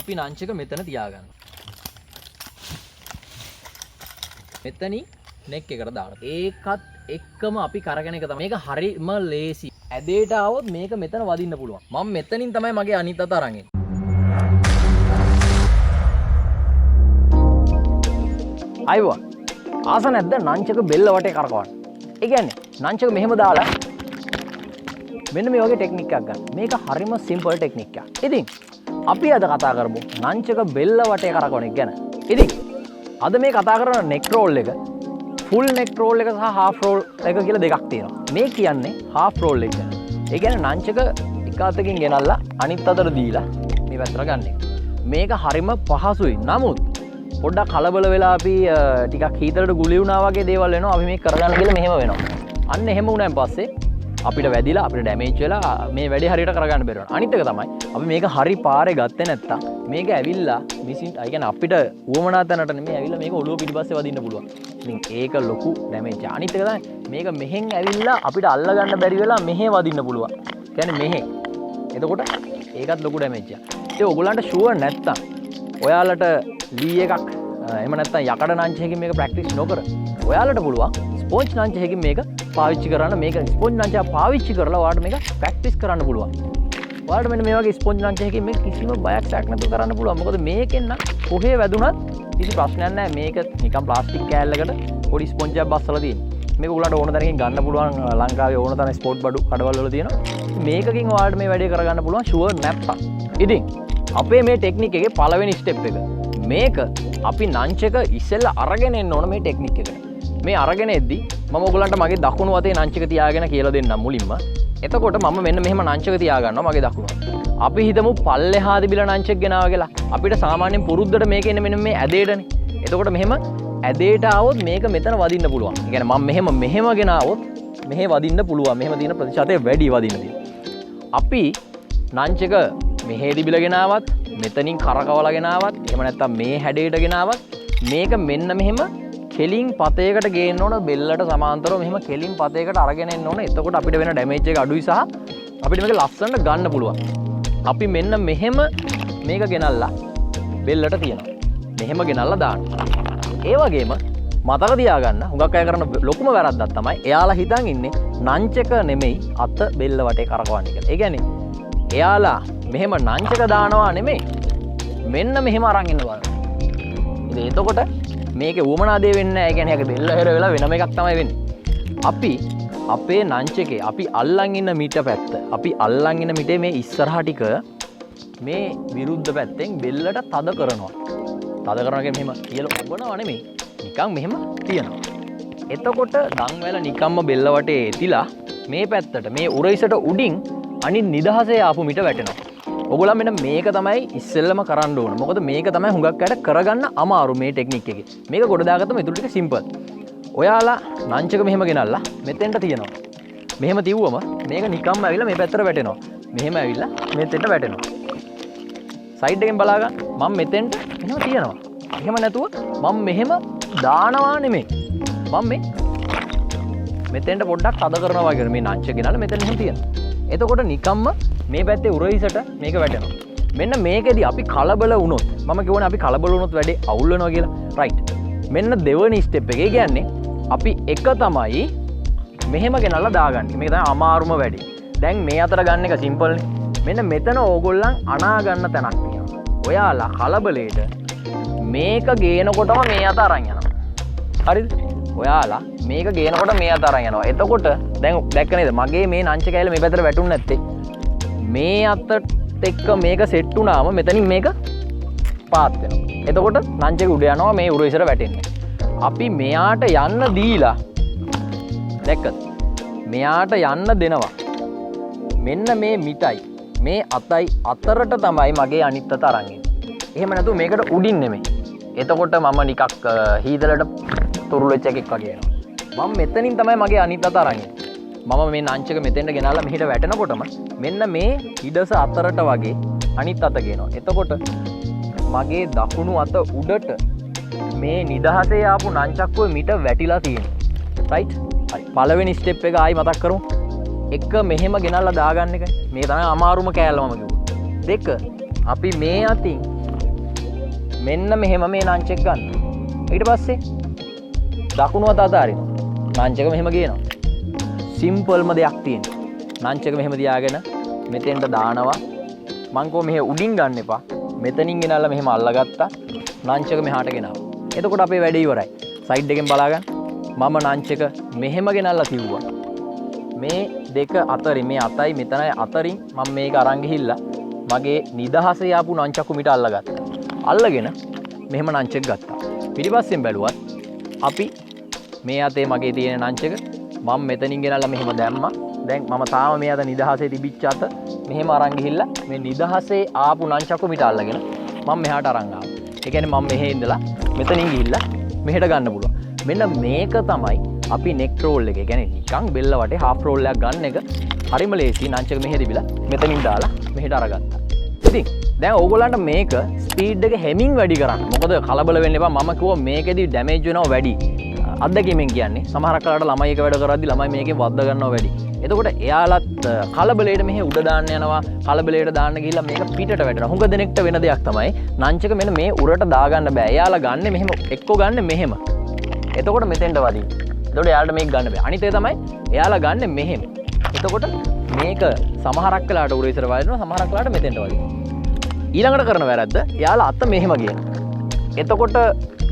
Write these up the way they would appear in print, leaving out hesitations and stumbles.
අපි නංචක මෙතන තියාගන්න. මෙතනින් නෙක් එකට දාන්න. ඒකත් එක්කම අපි කරගෙන එක තමයි. මේක හරිම ලේසි. ඇදේට આવොත් මේක මෙතන වදින්න පුළුවන්. මම මෙතනින් තමයි මගේ අනිත් අත අරන් එන්නේ. අයවා. ආස නැද්ද නංචක බෙල්ල වටේ කරකවන්න? ඒ කියන්නේ නංචක මෙහෙම දාලා මෙන්න මේ වගේ ටෙක්නික් එකක් ගන්න. මේක හරිම සිම්පල් ටෙක්නික් එකක්. ඉතින් අපි අද කතා කරමු නංචක බෙල්ල වටේ කරකවන එක ගැන. ඉතින් අද මේ කතා කරන නෙක් රෝල් එක ෆුල් නෙක් රෝල් එක සහ හාෆ් රෝල් එක කියලා දෙකක් තියෙනවා. මේ කියන්නේ හාෆ් රෝල් එක. ඒ කියන්නේ නංචක එක අතකින් ගෙනල්ලා අනිත් අතට දීලා මේ පැත්තට ගන්න එක. මේක හරිම පහසුයි. නමුත් පොඩ්ඩක් කලබල වෙලා අපි ටිකක් හීතලට ගුලි වුණා වගේ දේවල් වෙනවා. අපි මේක කරගන්න කියලා මෙහෙම වෙනවා. අන්න එහෙම වුණාන් පස්සේ අපිට වැදිලා අපිට ඩැමේජ් වෙලා මේ වැඩේ හරියට කරගන්න බැරි වෙනවා. අනිත් එක තමයි අපි මේක හරි පාරේ ගත්තේ නැත්තම් මේක ඇවිල්ලා මිසින් අය කියන්නේ අපිට උවමනා තැනට නෙමෙයි ඇවිල්ලා මේක ඔළුව පිටිපස්සේ වදින්න පුළුවන්. ඉතින් ඒක ලොකු ඩැමේජ් එක. අනිත් එක තමයි මේක මෙහෙන් ඇවිල්ලා අපිට අල්ල ගන්න බැරි වෙලා මෙහෙ වදින්න පුළුවන්. කියන්නේ මෙහෙ. එතකොට ඒකත් ලොකු ඩැමේජ් එකක්. ඒ ඔයගොල්ලන්ට ෂුවර් නැත්තම් ඔයාලට ලී එකක් එහෙම නැත්තම් යකඩ නංචකකින් මේක ප්‍රැක්ටිස් නොකර ඔයාලට පුළුවන් ස්පොන්ජ් නංචකකින් මේක පාවිච්චි කරන්න. මේක ස්පොන්ජ් නංචක පාවිච්චි කරලා ඔයාලට මේක ප්‍රැක්ටිස් කරන්න පුළුවන්. ඔයාලට මෙන්න මේ වගේ ස්පොන්ජ් නංචකකින් මේක කිසිම බයක් සැක් නැතුව කරන්න පුළුවන්. මොකද මේකෙන් නම් කොහේ වැදුනත් කිසි ප්‍රශ්නයක් නැහැ. මේක නිකන් ප්ලාස්ටික් කෑල්ලකට පොඩි ස්පොන්ජ් එකක් බස්සලා තියෙනවා. මේක ඔයාලට ඕන තැනකින් ගන්න පුළුවන්. ලංකාවේ ඕන තැන ස්පෝට් බඩු කඩවල වල තියෙනවා. මේකකින් ඔයාලට මේ වැඩේ කරගන්න පුළුවන් ෂුවර් නැත්තම්. ඉතින් අපේ මේ ටෙක්නික් එකේ පළවෙනි ස්ටෙප් එක මේක අපි නංචක ඉස්සෙල්ලා අරගෙන එන්න ඕන මේ ටෙක්නික් එකට. මේ අරගෙන එද්දි මම ඔයගලන්ට මගේ දකුණු අතේ නංචක තියාගෙන කියලා දෙන්නම් මුලින්ම. එතකොට මම මෙන්න මෙහෙම නංචක තියාගන්නවා මගේ දකුණු අත. අපි හිතමු පල්ලෙහා තිබිලා නංචක ගෙනාවා කියලා. අපිට සාමාන්‍යයෙන් පුරුද්දට මේක එන්නේ මෙන්න මේ ඇදේටනේ. එතකොට මෙහෙම ඇදේට ආවොත් මේක මෙතන වදින්න පුළුවන්. ඒ කියන්නේ මම මෙහෙම ගෙනාවොත් මෙහෙ වදින්න පුළුවන්. මෙහෙම තියෙන ප්‍රතිශතය වැඩි වදින්න තියෙනවා. අපි නංචක මෙහෙ තිබිලා ගෙනාවත් මෙතනින් කරකවලා ගෙනාවත් එහෙම නැත්නම් මේ හැඩයට ගෙනාවත් මේක මෙන්න මෙහෙම කෙලින් පතේකට ගේන්න ඕන. බෙල්ලට සමාන්තරව මෙහෙම කෙලින් පතේකට අරගෙන එන්න ඕන. එතකොට අපිට වෙන ඩැමේජ් එක අඩුයි සහ අපිට මේක ලස්සනට ගන්න පුළුවන්. අපි මෙන්න මෙහෙම මේක ගෙනල්ලා බෙල්ලට තියනවා. මෙහෙම ගෙනල්ලා දාන්න. ඒ වගේම මතක තියාගන්න හුඟක් අය කරන ලොකුම වැරද්දක් තමයි එයාලා හිතන් ඉන්නේ නංචක නෙමෙයි අත බෙල්ල වටේ කරකවන්නේ කියලා. ඒ කියන්නේ එයාලා මෙහෙම නංචක දානවා නෙමෙයි මෙන්න මෙහෙම අරන් ඉන්න බලන්න. ඉතින් එතකොට මේකේ උවමනා දේ වෙන්නේ නැහැ. ඒ කියන්නේ ඒක බෙල්ල හැර වෙලා වෙනම එකක් තමයි වෙන්නේ. අපි අපේ නංචකේ අපි අල්ලන් ඉන්න මිට පැත්ත අපි අල්ලන් ඉන්න මිටේ මේ ඉස්සරහා ටික මේ විරුද්ධ පැත්තෙන් බෙල්ලට තද කරනවා. තද කරනවා කියන්නේ මෙහෙම කියලා ඔබනවා නෙමෙයි. නිකන් මෙහෙම තියනවා. එතකොට දන් වැල නිකම්ම බෙල්ල වටේ එතිලා මේ පැත්තට මේ උරයිසට උඩින් අනිත් නිදහසේ ආපු මිට වැටෙනවා. ඔයගොල්ලෝ මෙන්න මේක තමයි ඉස්සෙල්ලම කරන්න ඕන. මොකද මේක තමයි හුඟක් අයට කරගන්න අමාරු මේ ටෙක්නික් එකේ. මේක ගොඩ දාගත්තම ඊටු ටික සිම්පල්. ඔයාලා නංචක මෙහෙම ගෙනල්ලා මෙතෙන්ට තියනවා. මෙහෙම තියුවම මේක නිකම්ම ඇවිල්ලා මේ පැත්තට වැටෙනවා. මෙහෙම ඇවිල්ලා මෙතෙන්ට වැටෙනවා. සයිඩ් එකෙන් බලා ගන්න. මම මෙතෙන්ට එහෙම තියනවා. එහෙම නැතුව මම මෙහෙම දානවා නෙමෙයි. මම මෙතෙන්ට පොඩ්ඩක් තද කරනවා වගේ මේ නංචක ගෙනල්ලා මෙතෙන් එහෙම තියනවා. එතකොට නිකම්ම මේ පැත්තේ උරහිසට මේක වැටෙනවා. මෙන්න මේකෙදි අපි කලබල වුණොත් මම කියවනේ අපි කලබල වුණොත් වැඩේ අවුල් වෙනවා කියලා. රයිට්. මෙන්න දෙවෙනි ස්ටෙප් එක. ඒ කියන්නේ අපි එක තමයි මෙහෙම ගෙනල්ලා දාගන්නේ. මේක තමයි අමාරුම වැඩේ. දැන් මේ අතර ගන්න එක සිම්පල්නේ. මෙන්න මෙතන ඕගොල්ලන් අනා ගන්න තැනක් තියෙනවා. ඔයාලා කලබලේට මේක ගේනකොටම මේ අත අරන් යනවා. හරිද? ඔයාලා මේක ගේනකොට මේ අත අරන් යනවා. එතකොට දැන් දැක්ක නේද? මගේ මේ නංච කැල මේ පැත්තට වැටුන්නේ නැත්තේ. මේ අතට එක්ක මේක සෙට් වුණාම මෙතනින් මේක පාත් වෙනවා. එතකොට නංචක උඩ යනවා මේ උරහිසට වැටෙන්නේ. අපි මෙයාට යන්න දීලා දැක්කද? මෙයාට යන්න දෙනවා. මෙන්න මේ මිටයි මේ අතයි අතරට තමයි මගේ අනිත් අත අරන් ඉන්නේ. එහෙම නැතුව මේකට උඩින් නෙමෙයි. එතකොට මම නිකක් හීදලට තුරුළු වෙච්ච එකෙක් වගේ වෙනවා. මම මෙතනින් තමයි මගේ අනිත් අත අරන් ඉන්නේ. මම මේ නංචක මෙතෙන්ට ගෙනාලා මෙහෙට වැටෙනකොටම මෙන්න මේ ඉඩස අතරට වගේ අනිත් අත ගේනවා. එතකොට මගේ දකුණු අත උඩට මේ නිදහසේ ආපු නංචක්කුවේ මිට වැටිලා තියෙනවා. රයිට්? හරි. පළවෙනි ස්ටෙප් එක ආයි මතක් කරමු. එක මෙහෙම ගෙනල්ලා දාගන්න එකයි. මේ තමයි අමාරුම කෑල්ල මම කිව්වා. දෙක අපි මේ අතින් මෙන්න මෙහෙම මේ නංචෙක් ගන්න. ඊට පස්සේ දකුණු අත අතාරිනවා. නංචක මෙහෙම ගේනවා. සිම්පල්ම දෙයක් තියෙනවා. නංචක මෙහෙම තියාගෙන මෙතෙන්ට දානවා. මං කෝ මෙහෙ උඩින් ගන්න එපා. මෙතනින් ගෙනල්ලා මෙහෙම අල්ලගත්තා. නංචක මෙහාට ගෙනාවා. එතකොට අපේ වැඩේ ඉවරයි. සයිඩ් එකෙන් බලාගන්න. මම නංචක මෙහෙම ගෙනල්ලා තියුවා. මේ දෙක අතරින් මේ අතයි මෙතනයි අතරින් මම මේක අරන් ගිහිල්ලා මගේ නිදහසේ ආපු නංචකු මිට අල්ලගත්තා. අල්ලගෙන මෙහෙම නංචක ගත්තා. පිටිපස්සෙන් බැලුවත් අපි මේ අතේ මගේ තියෙන නංචක මම මෙතනින් ගෙනල්ලා මෙහෙම දැම්මා. දැන් මම තාම මේ අත නිදහසේ තිබිච්ච අත මෙහෙම අරන් ගිහිල්ලා මේ නිදහසේ ආපු නංචකු මිට අල්ලගෙන මම මෙහාට අරන් ආවා. ඒ කියන්නේ මම මෙහෙ ඉඳලා මෙතනින් ගිහිල්ලා මෙහෙට ගන්න පුළුවන්. මෙන්න මේක තමයි අපි නෙක් රෝල් එක. ඒ කියන්නේ නිකන් බෙල්ල වටේ හාෆ් රෝල් එකක් ගන්න එක හරිම ලේසි. නංචක මෙහෙ තිබිලා මෙතනින් දාලා මෙහෙට අරගත්තා. ඉතින් දැන් ඕගොල්ලන්ට මේක ස්පීඩ් එක හැමින් වැඩි කරන්න. මොකද කලබල වෙන්න එපා. මම කිව්වා මේකෙදි ඩැමේජ් වෙනවා වැඩි. අත්දැකීමෙන් කියන්නේ සමහරක් වෙලාවට ළමයි එක වැඩ කරද්දි ළමයි මේකෙන් වද්ද ගන්නවා වැඩි. එතකොට එයාලත් කලබලයට මෙහෙ උඩ දාන්න යනවා. කලබලයට දාන්න ගිහිල්ලා මේක පිටට වැටෙනවා. හුඟ දෙනෙක්ට වෙන දෙයක් තමයි නංචක මෙන්න මේ උරට දාගන්න බෑ. එයාලා ගන්න මෙහෙම එක්කෝ ගන්න මෙහෙම. එතකොට මෙතෙන්ට වදින්න. එතකොට එයාලට මේක ගන්න බෑ. අනිත් එක තමයි එයාලා ගන්න මෙහෙම. එතකොට මේක සමහරක් වෙලාවට උර ඉස්සර වදිනවා. සමහරක් වෙලාවට මෙතෙන්ට වදිනවා. ඊළඟට කරන වැරද්ද එයාලා අත මෙහෙම ගියන. එතකොට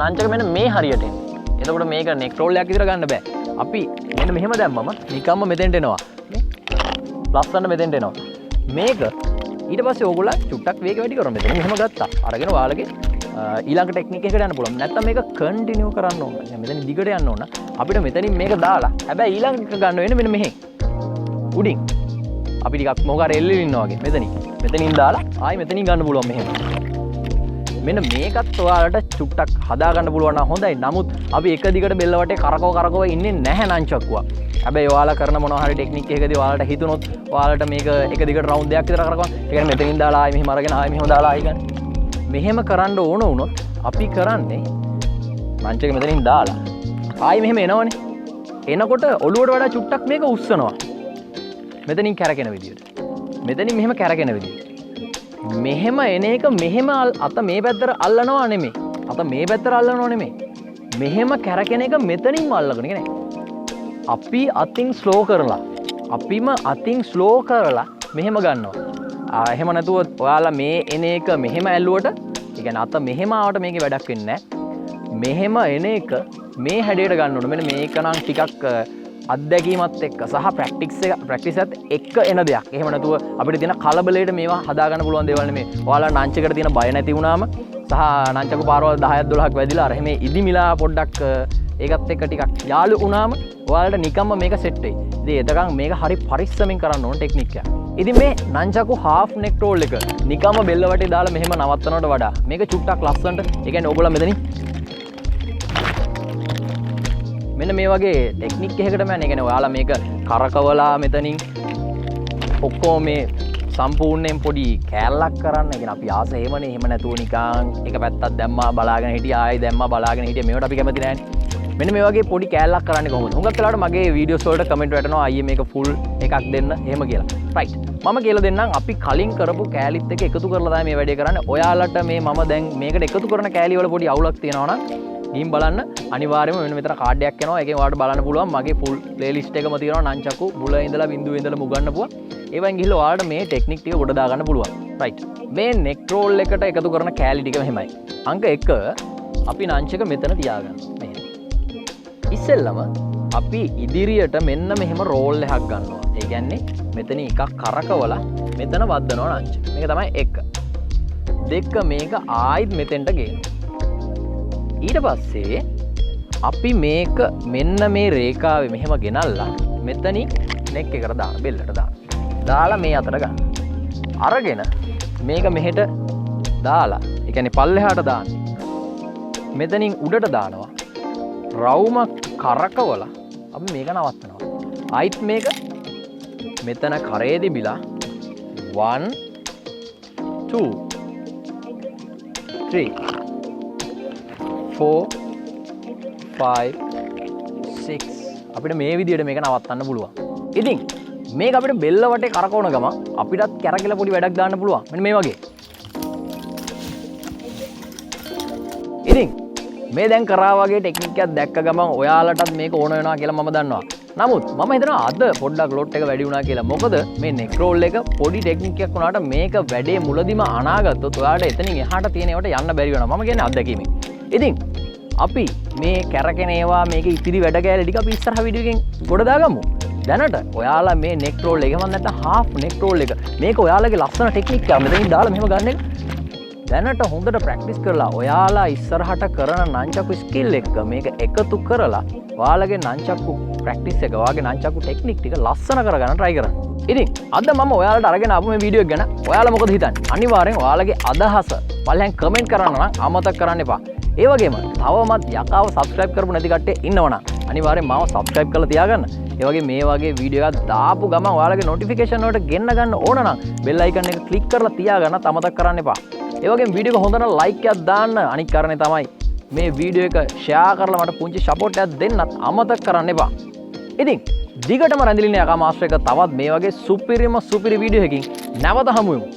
නංචක මෙන්න මේ හරියට එන්නේ. එතකොට මේක නෙක් රෝල් එකක් විතර ගන්න බෑ. අපි මෙන්න මෙහෙම දැම්මම නිකම්ම මෙතෙන්ට එනවා. ලස්සන මෙතෙන්ට එනවා. මේක ඊට පස්සේ ඕගොල්ලෝ චුට්ටක් වේගය වැඩි කරමු. මෙතන මෙහෙම ගත්තා. අරගෙන ඔයාලගේ ඊළඟ ටෙක්නික් එකකට යන්න පුළුවන්. නැත්නම් මේක කන්ටිනියු කරන්න ඕන. දැන් මෙතන දිගට යන්න ඕන. අපිට මෙතනින් මේක දාලා හැබැයි ඊළඟ එක ගන්න වෙන්නේ මෙන්න මෙහෙන්. උඩින්. අපි ටිකක් මොකක් එල්ලෙල ඉන්නවා වගේ. මෙතනින් දාලා ආයි මෙතනින් ගන්න පුළුවන් මෙහෙම. මෙන්න මේකත් ඔයාලට චුට්ටක් හදා ගන්න පුළුවන් නම් හොඳයි. නමුත් අපි එක දිගට බෙල්ල වටේ කරකව ඉන්නේ නැහැ නංචක්කුවා. හැබැයි ඔයාලා කරන මොනවා හරි ටෙක්නික් එකකදී ඔයාලට හිතුනොත් ඔයාලට මේක එක දිගට රවුන්ඩ් දෙකක් විතර කරකවන්න. ඒ කියන්නේ මෙතනින් දාලා ආයි මෙහෙම අරගෙන ආයි මෙහෙම දාලා ආයි ගන්න. මෙහෙම කරන්න ඕන වුණොත් අපි කරන්නේ නංචක මෙතනින් දාලා ආයි මෙහෙම එනවනේ. එනකොට ඔළුවට වඩා චුට්ටක් මේක උස්සනවා. මෙතනින් කැරකෙන විදියට. මෙතනින් මෙහෙම කැරකෙන විදියට. මෙහෙම එන එක මෙහෙම අත මේ පැත්තට අල්ලනවා නෙමෙයි. අත මේ පැත්තට අල්ලනවා නෙමෙයි. මෙහෙම කැරකෙන එක මෙතනින්ම අල්ලගෙන කියන්නේ. අපි අතින් ස්ලෝ කරලා අපිම අතින් ස්ලෝ කරලා මෙහෙම ගන්නවා. එහෙම නැතුව ඔයාලා මේ එන එක මෙහෙම ඇල්ලුවට, ඒ කියන්නේ අත මෙහෙම ආවට මේකේ වැඩක් වෙන්නේ නැහැ. මෙහෙම එන එක මේ හැඩයට ගන්න ඕනේ. මෙන්න මේක නම් ටිකක් අත්දැකීමත් එක්ක සහ ප්‍රැක්ටිස් එකත් එක්ක එන දෙයක්. එහෙම නැතුව අපිට තියෙන කලබලයට මේවා හදා ගන්න පුළුවන් දේවල් නෙමෙයි. ඔයාලා නංචකට තියෙන බය නැති වුණාම සහ නංචක පාරවල් 10ක් 12ක් වැදිලා අර එහෙම ඉදිමිලා පොඩ්ඩක් ඒකත් එක්ක ටිකක් යාළු වුණාම ඔයාලට නිකම්ම මේක සෙට් වෙයි. ඉතින් එතකන් මේක හරි පරිස්සමෙන් කරන්න ඕන ටෙක්නික් එකක්. ඉතින් මේ නංචකු half neck roll එක නිකම්ම බෙල්ල වටේ දාලා මෙහෙම නවත්තනවට වඩා මේක චුට්ටක් ලස්සනට, ඒ කියන්නේ ඕගොල්ලෝ මෙතනින් මෙන්න මේ වගේ ටෙක්නික් එකකටම යන්නේ. ඒ කියන්නේ ඔයාලා මේක කරකවලා මෙතනින් ඔක්කොම මේ සම්පූර්ණයෙන් පොඩි කෑල්ලක් කරන්න. ඒ කියන්නේ අපි ආස එහෙමනේ. එහෙම නැතුව නිකන් එක පැත්තක් දැම්මා බලාගෙන හිටියා, ආයෙ දැම්මා බලාගෙන හිටියා. මේවට අපි කැමති නැහැනේ. මෙන්න මේ වගේ පොඩි කෑල්ලක් කරන්නේ කොහොමද? හුඟක් වෙලාවට මගේ වීඩියෝස් වලට කමෙන්ට් වැටෙනවා අයියේ මේක ෆුල් එකක් දෙන්න එහෙම කියලා. රයිට්. මම කියලා දෙන්නම් අපි කලින් කරපු කෑලිත් එක එකතු කරලා තමයි මේ වැඩේ කරන්නේ. ඔයාලට මේ මම දැන් මේකට එකතු කරන කෑලි වල පොඩි අවුලක් තියෙනවා නම් ගිහින් බලන්න. අනිවාර්යයෙන්ම මෙන්න මෙතන කාඩ් එකක් එනවා. ඒකෙන් ඔයාලට බලන්න පුළුවන් මගේ ෆුල් ප්ලේලිස්ට් එකම තියෙනවා. නංචකු මුල ඉඳලා බිඳුවේ ඉඳලා මුගන්නපුවා. ඒවෙන් ගිහලා ඔයාලට මේ ටෙක්නික් ටික ගොඩ දා ගන්න පුළුවන්. රයිට්. මේ නෙක් රෝල් එකට එකතු කරන කෑලි ටික මෙහෙමයි. අංක 1 අපි නංචක මෙතන තියාගන්න. මෙහෙම. ඉස්සෙල්ලම අපි ඉදිරියට මෙන්න මෙහෙම රෝල් එකක් ගන්නවා. ඒ කියන්නේ මෙතන එකක් කරකවලා මෙතන වද්දනවා නංචක. මේක තමයි 1. 2 මේක ආයිත් මෙතෙන්ට ගේනවා. ඊට පස්සේ අපි මේක මෙන්න මේ රේඛාවේ මෙහෙම ගෙනල්ලා මෙතනින් නෙක් එකට දාන, බෙල්ලට දාන. දාලා මේ අතට ගන්න. අරගෙන මේක මෙහෙට දාලා, ඒ කියන්නේ පල්ලෙහාට දාන්න. මෙතනින් උඩට දානවා. රවුමක් කරකවලා අපි මේක නවත්තනවා. ආයිත් මේක මෙතන කරේ දිබිලා 1 2 3 4 5 6 අපිට මේ විදිහට මේක නවත්තන්න පුළුවන්. ඉතින් මේක අපිට බෙල්ල වටේ කරකවන ගම අපිටත් කැරකිලා පොඩි වැඩක් දාන්න පුළුවන්. මෙන්න මේ වගේ. ඉතින් මේ දැන් කරා වගේ ටෙක්නික් එකක් දැක්ක ගමන් ඔයාලටත් මේක ඕන වෙනවා කියලා මම දන්නවා. නමුත් මම හිතනවා අද පොඩ්ඩක් ලොට් එක වැඩි වුණා කියලා. මොකද මේ නෙක් රෝල් එක පොඩි ටෙක්නික් එකක් වුණාට මේක වැඩේ මුලදිම අනාගත්තොත් ඔයාලට එතනින් එහාට තියෙන ඒවාට යන්න බැරි වෙනවා. මම කියන්නේ අත්දැකීමෙන්. ඉතින් අපි මේ කැරකෙන ඒවා මේක ඉතිරි වැඩ කෑලි ටික අපි ඉස්සරහ වීඩියෝ එකෙන් ගොඩ දාගමු. දැනට ඔයාලා මේ නෙක් රෝල් එක මම නැත්නම් හාෆ් නෙක් රෝල් එක මේක ඔයාලගේ ලස්සන ටෙක්නික් එකක්. මෙතනින් දාලා මෙහෙම ගන්න එක. දැනට හොඳට ප්‍රැක්ටිස් කරලා ඔයාලා ඉස්සරහට කරන නන්චකු ස්කිල් එක මේක එකතු කරලා ඔයාලගේ නන්චකු ප්‍රැක්ටිස් එක ඔයාගේ නන්චකු ටෙක්නික් ටික ලස්සන කරගන්න try කරන්න. ඉතින් අද මම ඔයාලට අරගෙන ආපු මේ වීඩියෝ එක ගැන ඔයාලා මොකද හිතන්නේ? අනිවාර්යෙන් ඔයාලගේ අදහස පල්ලෙන් කමෙන්ට් කරන්න නම් අමතක කරන්න එපා. ඒ වගේම තවමත් යකාව සබ්ස්ක්‍රයිබ් කරපු නැති කට්ටිය ඉන්නවනම් අනිවාර්යෙන් මාව සබ්ස්ක්‍රයිබ් කරලා තියාගන්න. ඒ වගේ මේ වගේ වීඩියෝ එකක් දාපු ගමන් ඔයාලගේ නොටිෆිකේෂන් වලට ගෙන්න ගන්න ඕන නම් බෙල් අයිකන් එක ක්ලික් කරලා තියාගන්න අමතක කරන්න එපා. ඒ වගේම වීඩියෝ එක හොඳ නම් ලයික් එකක් දාන්න. අනිත් කාරණේ තමයි මේ වීඩියෝ එක ෂෙයා කරලා මට පුංචි සපෝට් එකක් දෙන්නත් අමතක කරන්න එපා. ඉතින් දිගටම රැඳිලින යකා මාස්ටර් එක තවත් මේ වගේ සුපිරිම සුපිරි වීඩියෝ එකකින් නැවත හමු වෙමු.